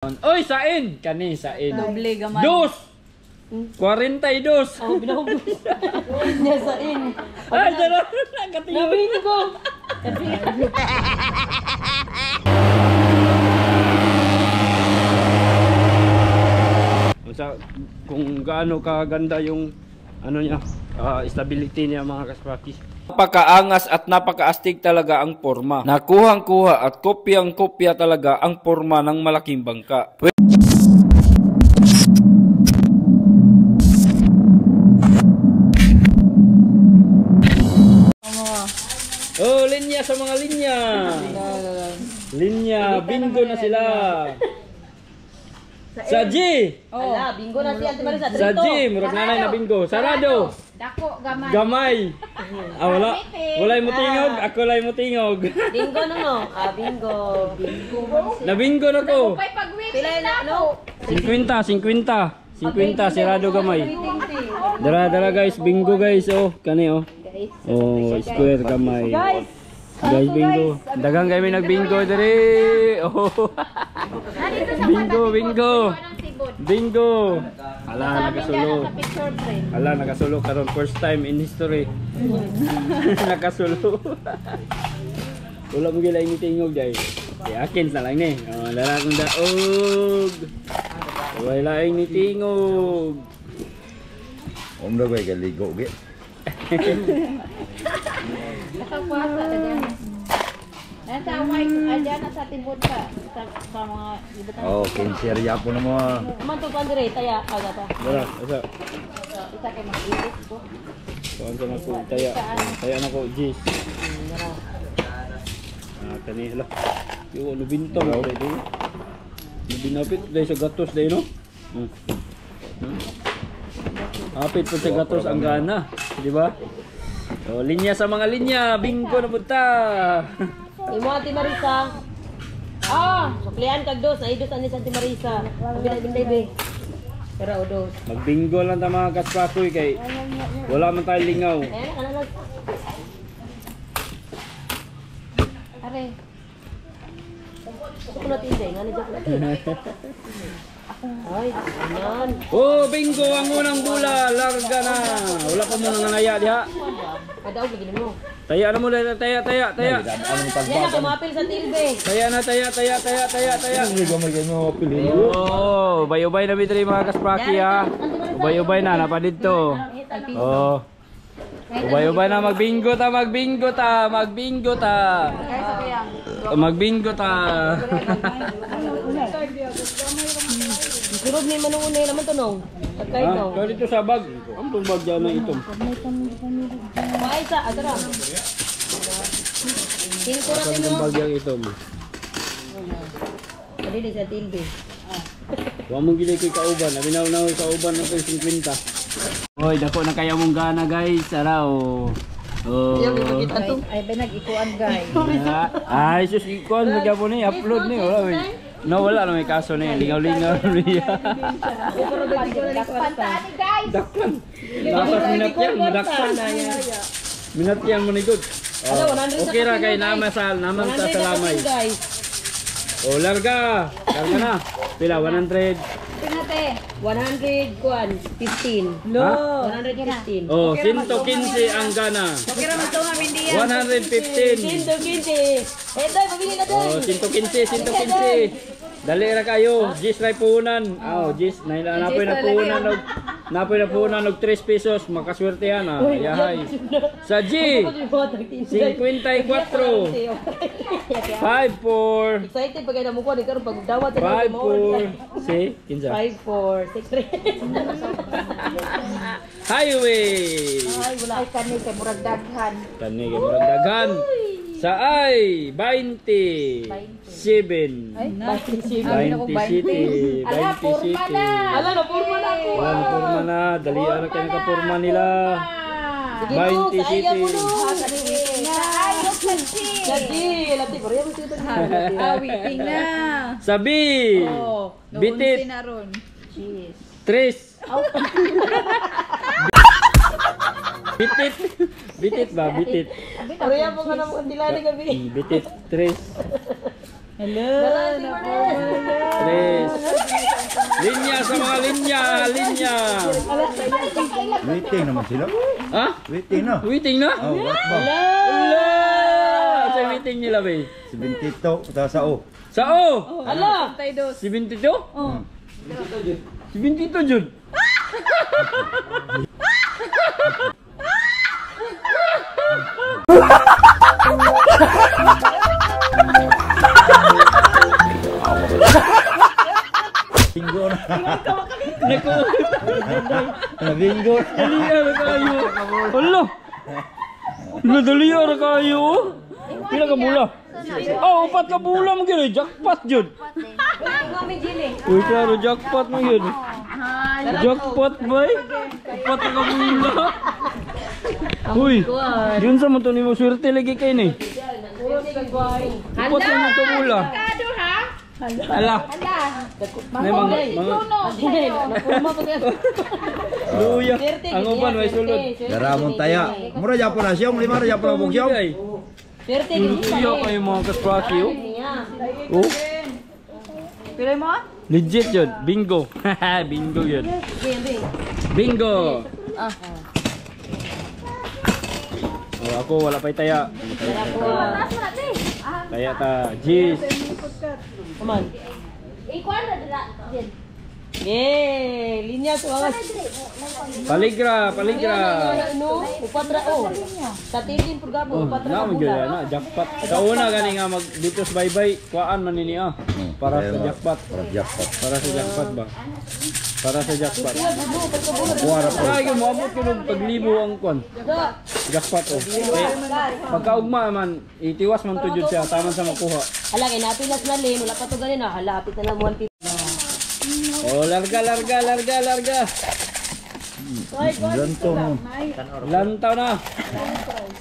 Oy, sain! Kani, sain. Doble gamay. Dos! 42! Oh, binahugos. Niya sain. Ay, dala! Nagkatiyo! Nabing ko! Kung gaano kaganda yung ano niya, stability niya mga kaspaki. Napakaangas at napakaastig talaga ang porma. Nakuhang-kuha at kopyang-kopya talaga ang porma ng malaking bangka. Oh, linya sa mga linya. Linya, bingo na sila. Sa G. Ala, bingo na siya. Sa G, murag nanay na bingo. Sarado. Dako, gamay. Gamay. Wala. Walay mo tingog, ako lay mo tingog. Bingo na no? Bingo. Nabingo na ko. Pay pag-wait Pila na, no? 50 sirado gamay. Dara guys, bingo guys oh, kani oh. Oh, square gamay. Guys, bingo. Dagang kami nagbingo diri. Oh. Bingo. Bingo. Ala nakasulo. Ala nakasulo karon first time in history. Nakasulo. Wala mo gila ini tingog dai. Akin na lang ni. Oh, dara kong daog. Wala ini tingog. Daw kay galigo ge. Nakakwasa na dyan. Nasa away, dyan sa tibod ka. Sa mga ibatang. Oh, kinserya po na mo. Aman to pandire, taya. Aga pa. Dara, asa. Isa kay mag-ilit ko. Kuan sa nako taya. Taya nako jis. Kanila. Yo no bintong dai di. Binapit dai sa gatos dai no. Apit po sa gatos ang gana, di ba? So, linya sa mga linya, bingo na punta. Imo Ate Marisa. Suklian kag dos, na idos ani sa Ate Marisa. Binday be. Pero dos. Magbingo lang ta mga kaspakoy kay wala man tayo lingaw. Ayan, kana Are. Gusto ko natin day, ngani joke natin. Ay, ayan. Oh, bingo ang unang bula, larga na. Wala pa mo nang naya diha. Kada og gid mo. Taya na mo dai, taya. Yan na kumapil sa tilbe. Taya na, taya. Hindi ko may ganyo pili. Oh, ubay-ubay na bitri mga kaspaki ha. Ubay-ubay na pa dito. Oh. Ubay-ubay na magbingo ta. Magbingo ta. Surog ni manunay naman to nong. Pagkain no. Kaya dito sa bag. Ang bag dyan na itom. Ay sa adra. Kinko na Ang tino. bag yung itom. Dili sa tilbe. Huwag mong gilay ko'y kauban. Nabinaw-naw ko'y kauban na ko'y 50. Hoy, dako na kaya mong gana guys. Araw. Oh. Ay, binag-ikuan guys. Ay, sus, ikuan. Nagyan mo na upload na yun. No, wala na may kaso na yun. Lingaw-lingaw niya. Pantaan ni guys. Dakpan. Tapos minat yan. Dakpan. Minat yan mo ni good. Okay ra kay naman sa salamay. Oh, larga. Larga na. Pila, 100. Pinate. 100 kuan 15. No. 115. Oh, 115 ang gana. Okay ra man to nga mindiya. 115. 115. Dai pabili na dai. Oh, 115. Dali ra kayo. Gis ray puhunan. Oh, gis napoy na puhunan napoy na puhunan og 3 pesos makaswertehan ah. Yahay. Sa G 54. 54. Excited pag na mo ko ni karon pag dawat 54. Si, kinsa? 5463. Highway. Ay, wala. Ay, kani kay murag daghan. Kani kay murag daghan. Sa ay 27. 20 City. Ala, porma na. Ala na porma na ako. Wala porma na. Dali ara kay nakaporma nila. 20 City. Ay, look at this. Jadi, lati ko rin mo Waiting na. Sabi. Bitit. Cheese. Tres. Bitit. Bitit ba? Bitit. Korea po ka na mo tilani gabi. Bitit. Tres. Hello. Tres. Linya sa mga linya. Linya. Waiting naman sila. Ha? Waiting na. Waiting na? Oh, what ba? Wala! Sa waiting nila, be. 72, utaw sa O. Sao? Ala! 72? Oo. 72 Jud. Bingo na. Naku. Bingo. Daliya ra kayo. Hala. Daliya ra kayo. Pila ka bula? Oh, 4 ka bula mo gyud. Jackpot jud. Uy, klaro jackpot mo yun. Jackpot boy. 4 ka bula. Uy, yun sa mo to ni mo swerte lagi kay ni. 4 ka bula. Ala. May mga luya. Ang uban may sulod. Daramon taya. Mura japon na siyong, 5 ra japon na bugyong. Swerte Luya kayo mga kaspraki oh. Oh. Pilay mo? Legit yun. Bingo. Bingo yun. Bingo. Oh, ako wala pa'y taya. Taya ta. Jeez. Come on. Yay! Linya sa mga... Paligra. Paligra. Ano? Upatra o. Sa tigin Oh, purgabo. Upatra na ka mo bula. gyud na jackpot. Sa una gani nga mag dito sa bye-bye, kuan man nini ah. Para sa jackpot. Para jackpot. Para sa jackpot ba? Para sa jackpot. Kuwara po. Kaya gyud moabot ko og paglibo ang kuan. Jackpot oh. Pagkaugma man itiwas man to jud siya taman sa makuha. Hala, kay napilas na lane. Wala pa to ganin ah. Hala, hapit na lang 150. Oh, larga. Ganto mo. Lantaw na.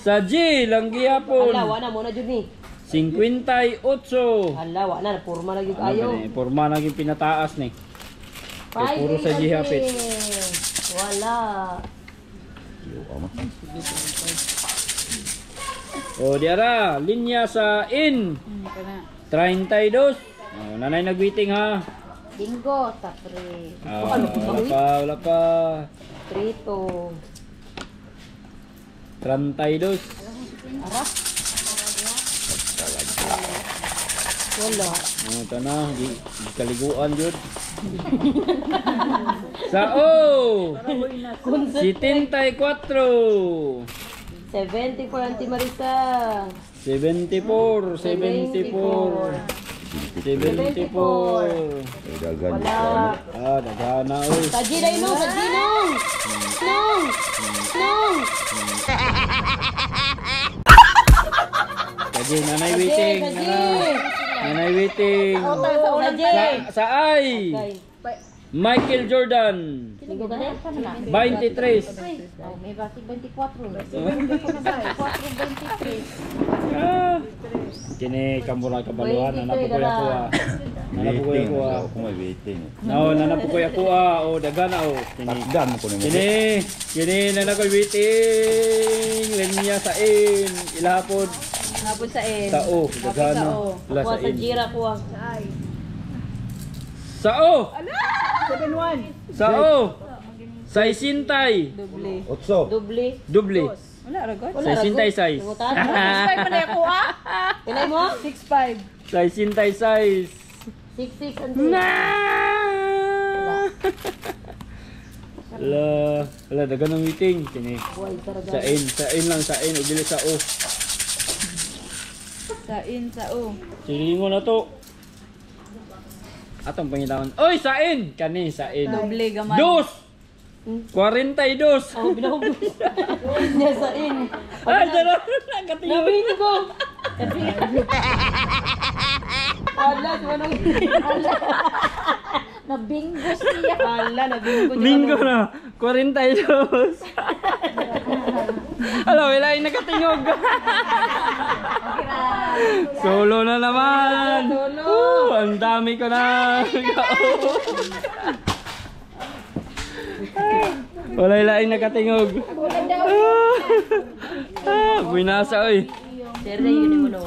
Sa G lang gihapon. Hala, wala mo na dyan ni. 58. Hala, wala na. Purma na yung ayaw. Porma naging pinataas ni. Kay puro sa G hapit. Wala. Oh, diara, linya sa in. 32. Oh, nanay nagwiting ha. Bingo, tapre. Wala pa. Trito. 32. Wala. Oh, ito na, di kaliguan yun. Sa O! 74. 74 Auntie Marisa. 74. 74. Dagan. Wala. Dagana oy. Sa G na yun, sa G nung. Nung. Kaji, nanay waiting. Sa G. Nanay waiting. Sa G. Sa I. Michael Jordan. Linggo ka na? 23. Oh, may basi 24. 23. Kini kamura kabaluhan na napukoy ako ah. Nanapukoy Waiting. ako ah. Ako may waiting. No, nanapukoy ako ah. O dagana o. Takdan ko nimo. Kini nanakoy waiting. Linya sa in. Ilahapod Hapon sa N. sa O. Dagana. Wala Kuha sa sa in. Jira kuha. Sa O. 7-1. Sa O. Sa isintay. Otso. Doble. Doble. Wala, ragot. Sa isintay size. Tungutan. 6-5 pa na ako ah. Pilay mo? 6-5. Sa isintay size. 6-6 Auntie. Wala, dagan ng meeting. Kini. Buhay talaga. Sa in lang, sa in. O dili sa O. Sa in, sa O. Silingo na to. Atong pangitawan. Oy, sa in! Kani, sa in. Doble gaman. 42. Oh, binahog doon. Niya sa in. Ay, dala. Nagkatiyo. Nabingo ko. Wala, si Manong. Nabingo siya. Wala, nabingo niya. Bingo na. 42. Hala, wala yung nakatingog. Solo na naman. Solo. Ang dami ko na. Wala yung nakatingog. Binasa oy. Sir, yun yung ano.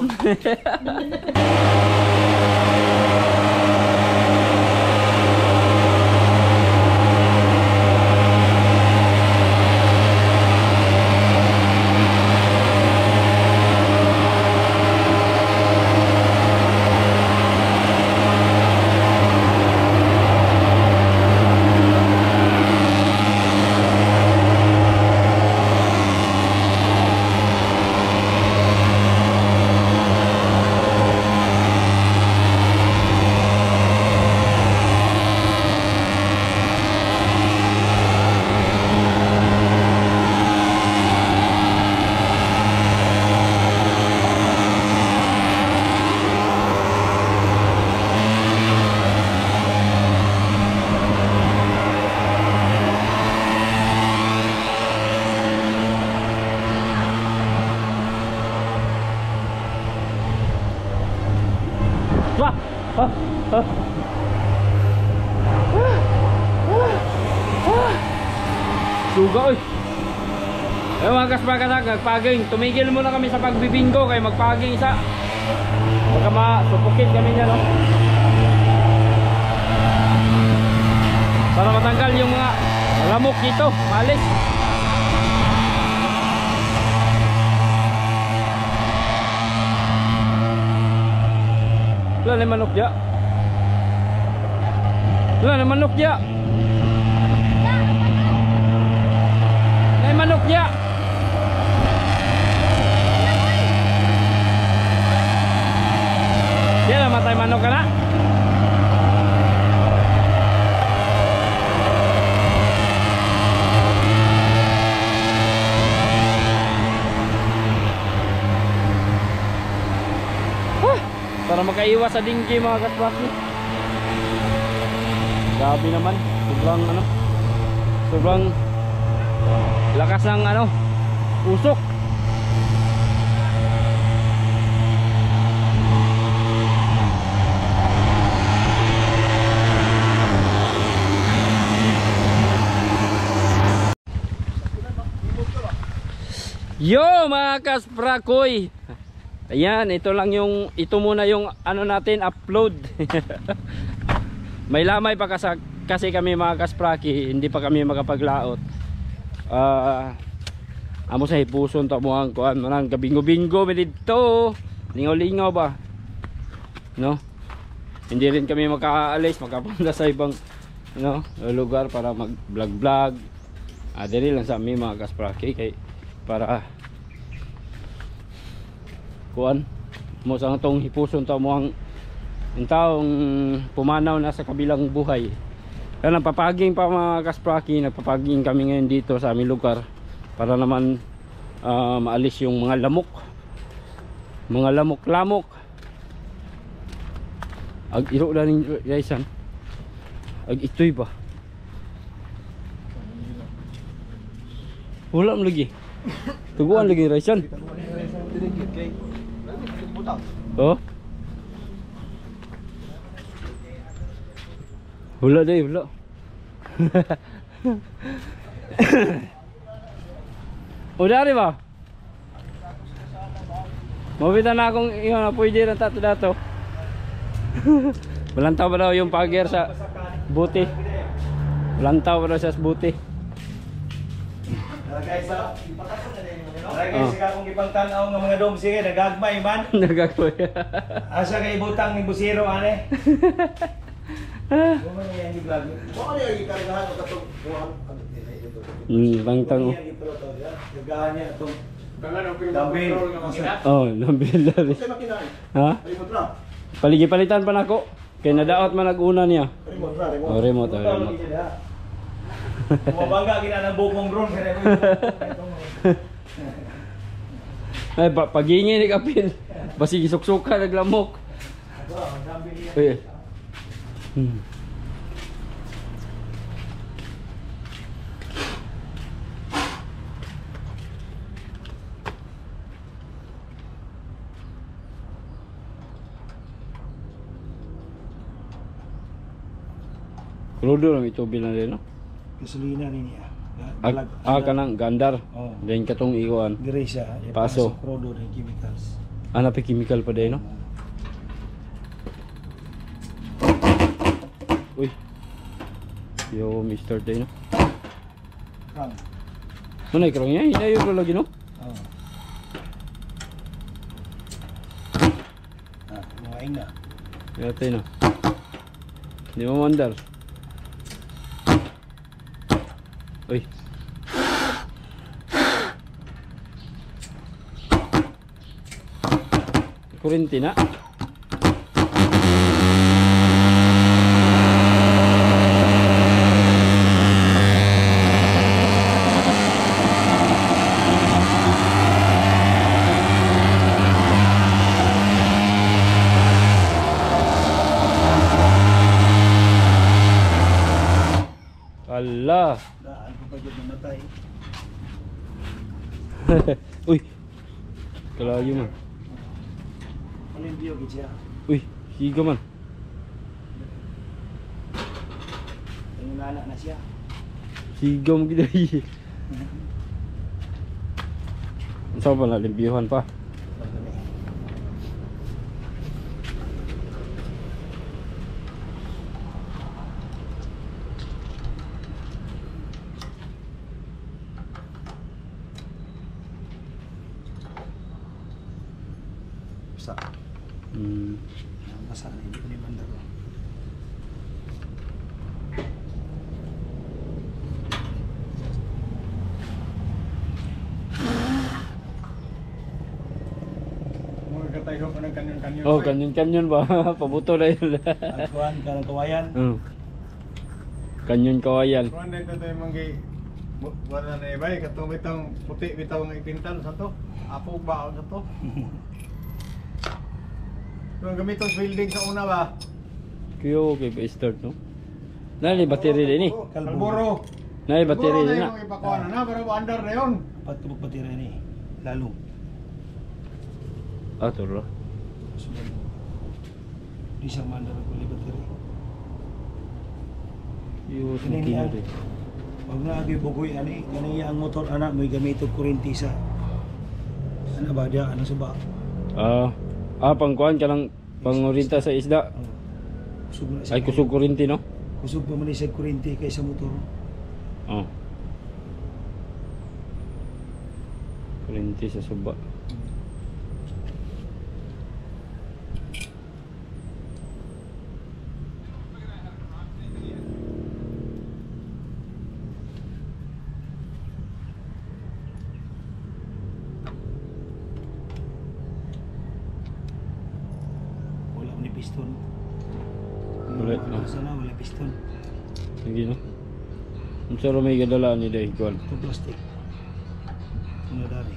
Suga oy. Eh mga kaspraka, nagpaging. Tumigil muna kami sa pagbibinggo kay magpaging isa. Baka masupukit kami niya, no? Para matanggal yung mga lamok dito, malis. Wala na manok dia. Wala na manok dia. May manok dia. Dia na matay manok ka na. Para makaiwas sa dinggi mga kaswaki. Grabe naman, sobrang lakas ng usok. Yo mga kasprakoy. Ayan, ito muna yung natin upload. May lamay pa kasi kami mga kaspraki, hindi pa kami makapaglaot. Amo sa hipuson ta mo ang kuan manang kabingo-bingo dito. Lingaw-lingaw ba? No? Hindi rin kami makaalis, makapunta sa ibang lugar para mag-vlog-vlog. Diri lang sa amin mga kaspraki kay para kuan mo sa tong hipuson ta mo ang taong pumanaw na sa kabilang buhay. Kaya nagpapaging pa mga kaspraki, nagpapaging kami ngayon dito sa aming lugar para naman maalis yung mga lamok ag iro na rin Raisan, ag itoy ba wala mo lagi tuguan lagi Raisan. Oh. Wala deh, wala. Udah rin ba? Mabita na akong yung pwede rin tato dato. Balantaw ba daw yung pager sa buti? Balantaw ba daw sa buti? Guys, akong ipangtanaw ng mga dom sige nagagmay man. Nagagmay. Asa kay ibutang ni busiro ane. Mo man yan di vlog. Mo ano yung ikargahan o katong bangtang. Gagahan niya itong dumbbell. Oh, dumbbell. Ha? Paligi-palitan pa nako. Kay nadaot man nag-una niya. Remote. Mabangga gina ng bukong drone kaya ay pagingi ni kapil. Basi gisuksuka naglamok. Uy. Krudo lang ito bilang din, no? gasolina ni niya. Kanang gandar. Oh. Then katong ikuan. Dire siya. Paso. Product ng chemicals. Ana pa chemical pa din, no? Uy. Yo, Mr. Day, no? Krang. Ano yung krang niya? Hinayo ko lagi, no? Oo. Muhaing na. Yatay na. Hindi mo mandar. Uy. Kurente na. Allah. Daan ko pa dyan namatay. Uy. Kalayo man. Olimpio gid siya. Uy, higa man. Yung anak na siya. Higa mo gid. Saan pala, limpyuhan pa. Sa. Hmm. Masa ini ni mandaro. Tayo ko ng kanyon-kanyon. Oh, kanyon-kanyon ba? Pabuto na yun. Kuan kanang kawayan. Kanyon kawayan. Kuan dito tayo manggi wala na ibay katong bitang puti bitaw nga ipintal sa to. Apo ba sa to? Kung gamitong building sa una ba? Kuyo, okay pa start, no? Nani battery din eh. Kalburo. Nani battery din na. Kalburo na yung ipakuan na pero under na yun. Patubog batira ni lalo. Ah, turo. Di siya mandar ko li batira. Yo, Kini sintino niya. din. Wag na agi bugoy ani kaniya ang motor anak may gamito kuryente sa. Ano ba dia ano sa ba? Pangkuhan ka lang pangurinta sa isda. Kusog na siya. Ay, kusog kurinti, no? Kusog pa man siya kuryente kaysa motor. Oh. Kurinti sa suba. Wala ni piston. Wala, no? Sana wala piston. Sige, no? Ang saro may gadalaan ni Day, kuhan. Ito plastic. Ano dami?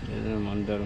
Yan na, mandar.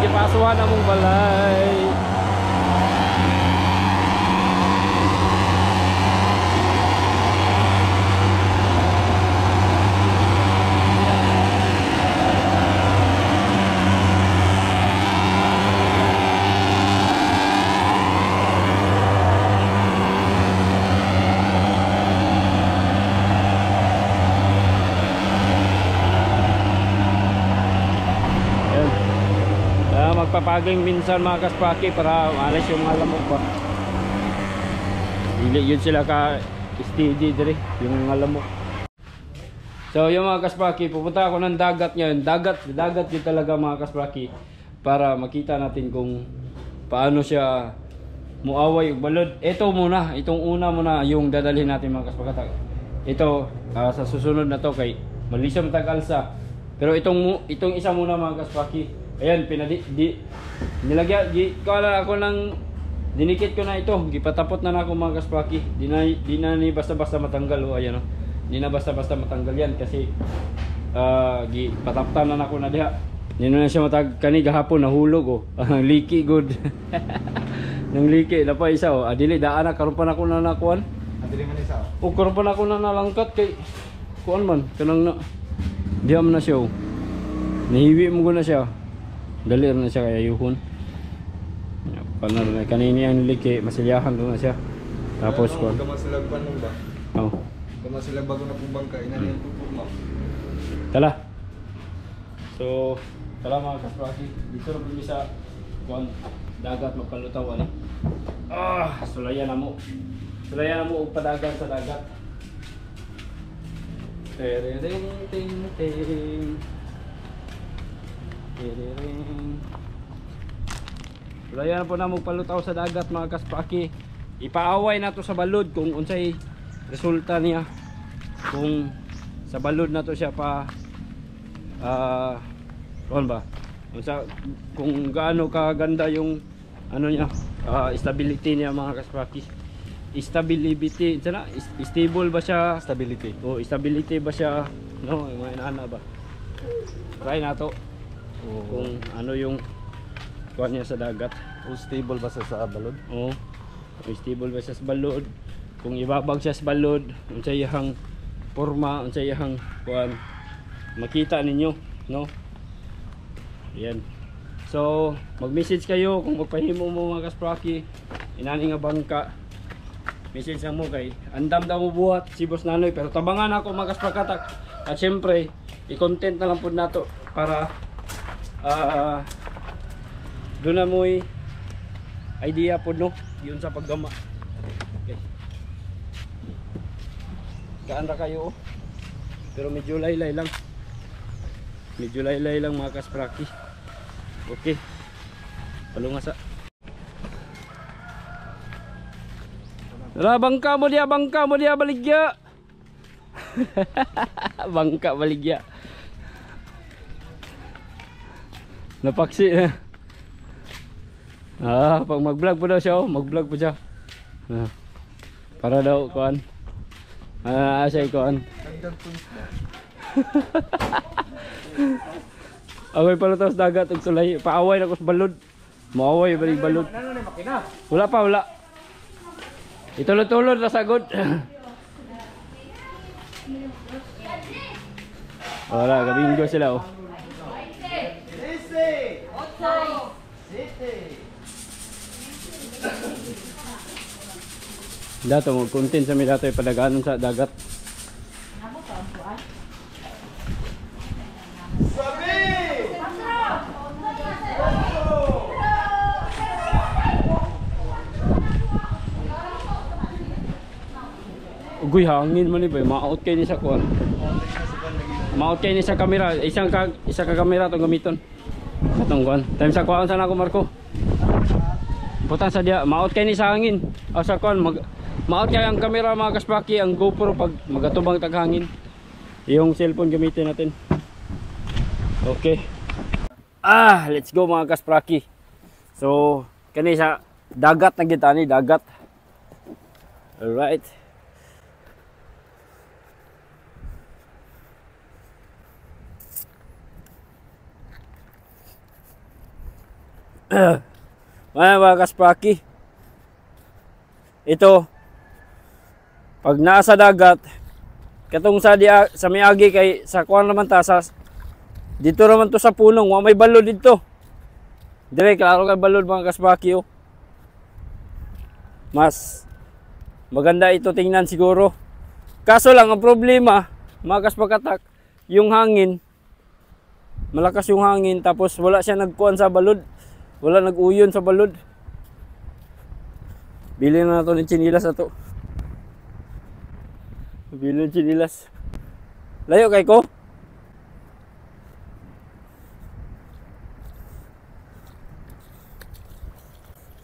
Kipasuhan na mong balay. Magpapaging minsan mga kaspaki para maalis yung mga lamok pa. Dili yun sila ka steady dire yung mga lamok. So yung mga kaspaki, pupunta ako ng dagat ngayon. Dagat yun talaga mga kaspaki, para makita natin kung paano siya muaway ug balod. Ito muna, itong una muna yung dadalhin natin mga kaspaki. Ito sa susunod na to kay malisom tag-alsa. Pero itong isa muna mga kaspaki. Ayan, nilagyan, kala ako ng dinikit ko na ito, gipatapot na ako mga kaspaki. Di na ni basta-basta matanggal, oh, ayan, oh. Di na basta-basta matanggal yan kasi gipataptan na ako na diha. Di na siya matag kani gahapon nahulog, oh. Leaky good. Nang leaky na pa isa, oh. Dili daan na karon pa na ako na nakuan. Dili man isa. O karon pa na ako na nalangkat kay kuan man kanang na diam na siya, oh. Nahiwi mo ko na siya. Dali na siya kaya yuhon. Paano na kanini ang liki, masilyahan na siya. Tapos ko. Kamasilag pa nung ba? Oh. Kamasilag bago na pong bangka, ina niya tutugma. Tala. So, tala mga kaspaki. Dito na kami sa kuan dagat magpalutaw ani. Sulayan na mo. Sulayan na mo og padagan sa dagat. Terering ting ting. Terering. Sulayan po na mo palutaw sa dagat mga kaspaki. Ipaaway na to sa balod kung unsay resulta niya. Kung sa balod na to siya pa kuan ba? Kung gaano kaganda yung ano niya, stability niya mga kaspaki. Stability, sana stable ba siya? Stability. O stability ba siya? No, mga inana ba? Try na to. Kung ano yung kuan niya sa dagat. O stable ba siya sa balod? Oo. Kung stable ba siya sa balod? Kung ibabag siya sa balod, unsay iyang porma, unsay iyang kuan, makita ninyo, no? Yan. So, mag-message kayo kung magpahimo mo mga kaspraki, inani nga bangka. Message lang mo kay andam daw mo buhat si Boss Nanoy, pero tabangan ako mga kasprakatak. At syempre, i-content na lang po nato para doon na mo'y idea po no, yun sa paggama. Okay. Kaanda kayo oh. Pero medyo laylay lang. Medyo laylay lang mga kaspraki. Okay. Palungasa. Bangka mo dia baligya. Bangka baligya. Napaksi na. Pag mag-vlog po daw siya oh, mag-vlog po siya. Para daw kuan. Siya kuan. Away pala tapos dagat ug sulay. Paaway na ko sa balod. Maaway balik balod. Wala pa, wala. Itulod-tulod na sagod. Wala, kabinggo sila oh. Dato mo content sa mi dato padaganon sa dagat. Ugoy hangin man ni ba, ma-out kay ni sa kuan. Ma-out kay ni sa camera, isa ka camera tong gamiton. Atong kuan. Time sa kuan sana ako Marco. Putan sa dia, ma-out kay ni sa hangin. Sa kuan ma-out kay ang camera mga kaspaki, ang GoPro pag magatubang taghangin. Yung cellphone gamitin natin. Okay. Let's go mga kaspaki. So, kani sa dagat na kita ni, dagat. Alright. Mga kaspaki, ito pag nasa dagat katong sa miagi kay sa kuan naman ta sa dito naman to sa punong wa may balod dito dire klaro kay balod mga kaspaki oh. Mas maganda ito tingnan siguro, kaso lang ang problema mga kaspakatak, yung hangin malakas, yung hangin tapos wala siya nagkuan sa balod. Wala nag-uyon sa balod. Bili na nato ng chinilas na to. Bili ng chinilas. Layo kay ko.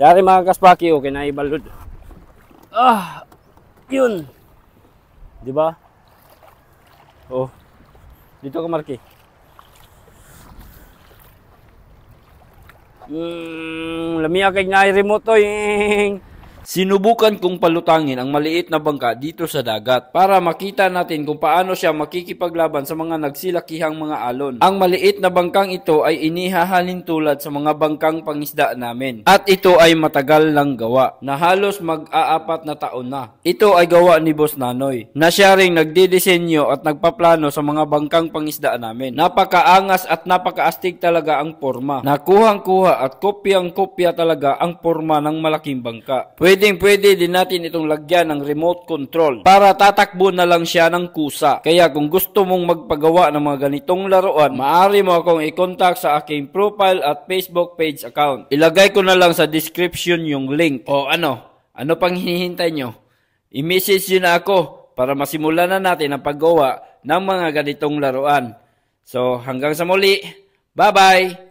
Dari mga kaspaki okay na ibalod. Yun. Di ba? Oh. Dito ka marki. Lamia kay na remote to. Sinubukan kong palutangin ang maliit na bangka dito sa dagat para makita natin kung paano siya makikipaglaban sa mga nagsilakihang mga alon. Ang maliit na bangkang ito ay inihahalin tulad sa mga bangkang pangisda namin. At ito ay matagal lang gawa, na halos mag-aapat na taon na. Ito ay gawa ni Boss Nanoy, na siya ring nagdidisenyo at nagpaplano sa mga bangkang pangisda namin. Napakaangas at napakaastig talaga ang porma. Nakuhang-kuha at kopyang-kopya talaga ang porma ng malaking bangka. Pwede pwede din natin itong lagyan ng remote control para tatakbo na lang siya ng kusa. Kaya kung gusto mong magpagawa ng mga ganitong laruan, maaari mo akong i-contact sa aking profile at Facebook page account. Ilagay ko na lang sa description yung link. O ano pang hinihintay nyo? I-message nyo na ako para masimulan na natin ang paggawa ng mga ganitong laruan. So hanggang sa muli, bye-bye!